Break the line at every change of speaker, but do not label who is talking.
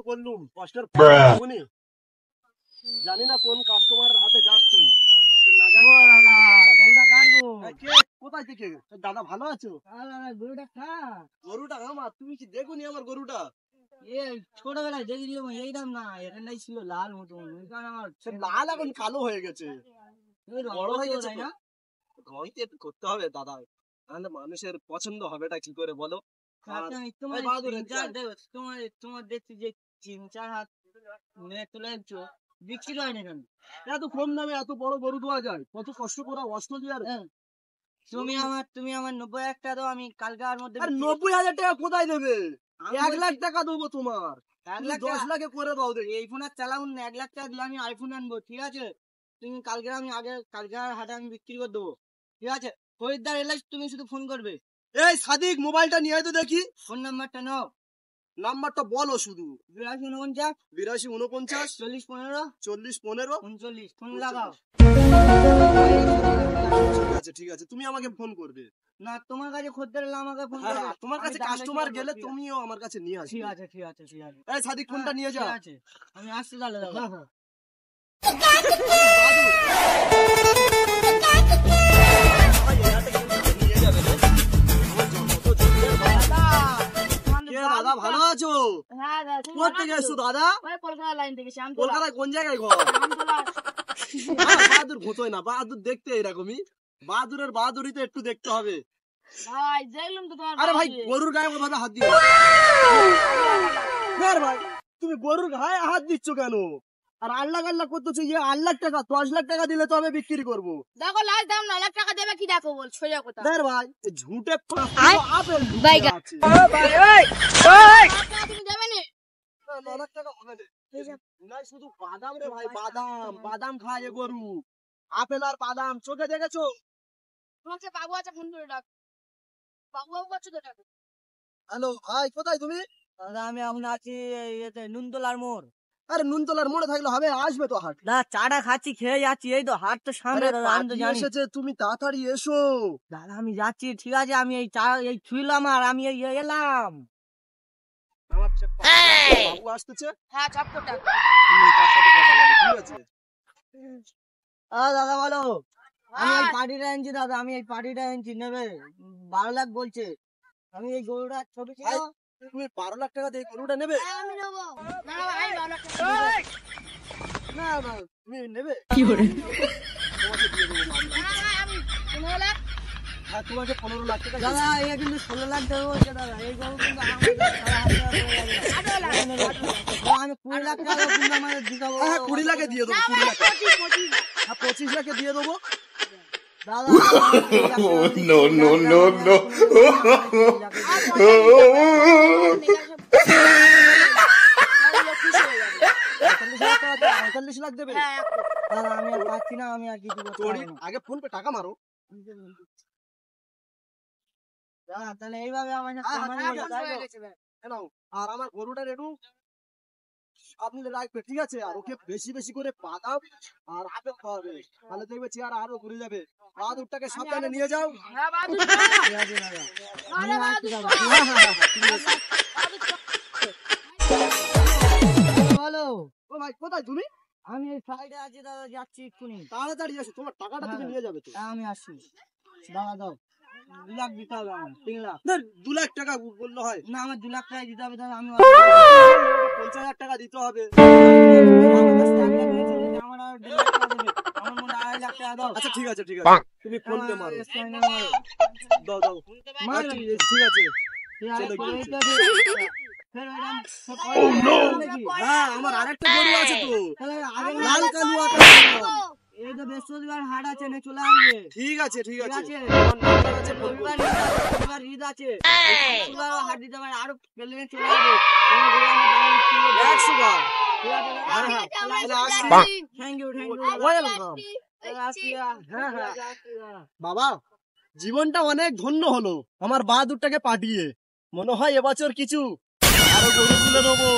করলুম কষ্টের জানি না কোন কাস্টমারের হাতে যাস তুই না জানি কোথায় থেকে দাদা ভালো আছো? গরুটা আমার, তুমি কি দেখোনি আমার গরুটা?
ছোটবেলায় দেখি এইরকম না, এখানটাই ছিল লাল মতন, আমার
লাল এখন কালো হয়ে গেছে, বড় হয়ে গেছে
না।
রঙটা একটু করতে হবে দাদা, তাহলে মানুষের পছন্দ হবেটা কি করে বলো?
তোমার দেখছি যে 3-4 হাত তুলে আনছো, বিক্রি হয় না কেন?
এত কম দামে এত বড় গরু দেওয়া যায়? কত কষ্ট করা অস্ট্রেলিয়ার।
তুমি আমার 90,000 টাকা দাও, আমি কালকার মধ্যে।
90,000 টাকা কোথায় দেবে? 1 লাখ টাকা দেবো তোমার।
1 লাখ
10 লাখে করে দাও দেখি।
এই ফোন আর চালাবো না, 1 লাখ টাকা দিলে আমি আইফোন আনবো, ঠিক আছে? তুমি কালকে কালকার হাটে আমি বিক্রি করে দেবো, ঠিক আছে? খরিদ্দার এলে তুমি শুধু ফোন করবে।
এই সাদিক, মোবাইলটা নিয়ে আয় তো দেখি।
ফোন নাম্বারটা নাও।
নাম্বারটা বলো শুধু।
8249
8249
4015
4015
39। ফোন লাগাও।
ঠিক আছে, তুমি আমাকে ফোন করবে
না, তোমার কাছে খদ্দের এলে আমাকে ফোন করবে।
তোমার কাছে কাস্টমার গেলে তুমিও আমার কাছে নিয়ে আসবে।
ঠিক আছে ঠিক আছে ঠিক আছে।
এই সাদিক, ফোনটা নিয়ে যাও।
ঠিক আছে, আমি আসছি তাহলে। দাদা
দাদা ভালো আছো? কোথেকে এসছো দাদা?
কলকাতা লাইন থেকে।
কলকাতায় কোন জায়গায় ঘর? বাহাদুর ঘুতোয় না, বাহাদুর দেখতে এরকমই। বাহাদুরের বাহাদুরিতে একটু দেখতে হবে।
ভাই দেখলাম তো তোমার।
আরে ভাই, গরুর গায়ে ওভাবে হাত দিও ভাই, তুমি গরুর গায়ে হাত দিচ্ছ কেন? আর আল্লাহ আল্লাহ করতেছো, 8 লাখ টাকা 10 লাখ টাকা দিলে তো আমি বিক্রি করবো।
দেখো লাস্ট দাম 9 লাখ টাকা দেবে কি? দেখো বল সোজা কথা।
ভাই ঝুটে আপেল আছে।
তুমি দেবে না?
9 লাখ টাকা হবে না, শুধু বাদাম রে ভাই, বাদাম বাদাম খায় গরু। আপেল আর বাদাম চোখে দেখেছো?
তোমাকে বাবু আছে, ফোন করে ডাক। বাবু করছো তো ডাক।
হ্যালো ভাই, কোথায় তুমি?
দাদা আমি আছি নুনতলার মোড়।
আরে নুনতলার মোড়ে থাকলে হবে, আসবে তো হাট।
না, চাটা খাচ্ছি, খেয়ে যাচ্ছি, এই তো হাট তো সামনে। দাদা আমি তো জানি
এসেছে, তুমি তাড়াতাড়ি এসো।
দাদা আমি যাচ্ছি, ঠিক আছে? আমি এই ছুইলাম আর আমি এলাম।
বাবু আসতেছে।
হ্যাঁ, চাপ করে ডাক।
ঠিক আছে।
দাদা বলো। আমি এই পার্টিটা এনেছি দাদা, আমি এই পার্টিটা এনেছি, নেবে 12 লাখ বলছে। আমি এই গরুটা ছবি ছিল।
তুমি 12 লাখ টাকা দিয়ে গরুটা নেবে?
আমি নেবো। না ভাই, 12 লাখ টাকা
না না, তুমি নেবে?
কি করে?
তোমাকে দিয়ে দেবো মামলা।
না ভাই, আমি 15 লাখ।
হ্যাঁ, তোমাকে 15 লাখ টাকা
দাদা এটা কিন্তু 16 লাখ দেবো বলছে দাদা। এই গরু কিন্তু আমাদের 8 লাখ। আমি 20 লাখ টাকা কিন্তু আমাদের দিতে হবে।
হ্যাঁ, 20 লাখে দিয়ে দেবো। 20 লাখ। 25 লাখে দিয়ে দেবো
দাদা।
No, no, no, no.
45 lakh দেবে?
দাদা আমি আর পাচ্ছি না, আমি আর কিছু করতে পারবো না।
আগে ফোন পে টাকা মারো।
দাদা তাহলে এইভাবে আমার
আর আমার গরুটার একটু আপনি রাখবে, ঠিক আছে? আর ওকে বেশি বেশি করে বাদাম আর আপেল খাওয়াবে, তাহলে দেখবে চেহারা আরো ঘুরে যাবে। বাহাদুরটাকে সাবধানে নিয়ে যাও।
বলো।
ও ভাই, কোথায় তুমি?
আমি এই সাইডে আছি দাদা, যাচ্ছি এক্ষুনি।
তাড়াতাড়ি এসো, তোমার টাকাটা তুমি নিয়ে যাবে তো।
আমি আসছি দাদা। দাও 2 লাখ দিতে হবে আমার। 3 লাখ।
2 লাখ টাকা বললে হয়
না, আমার 2 লাখ টাকা দিতে হবে দাদা। আমি
50,000 টাকা দিতে হবে। আচ্ছা ঠিক আছে, ঠিক আছে, তুমি ফোন পে মারো। দাও দাও। ঠিক আছে, হ্যাঁ, আমার আরেকটা গরু আছে তো, লাল কালুয়া।
এই তো বৃহস্পতিবার হাট আছে, না চলে আসবে।
ঠিক আছে, ঠিক আছে।
ঈদ আছে, হাট দিতে পারে, আরো পেলে চলে আসবে। Thank you.
বাবা, জীবনটা অনেক ধন্য হলো আমার বাহাদুরটাকে পাঠিয়ে। মনে হয় এবছর কিছু আরো গরু তুলে নেবো।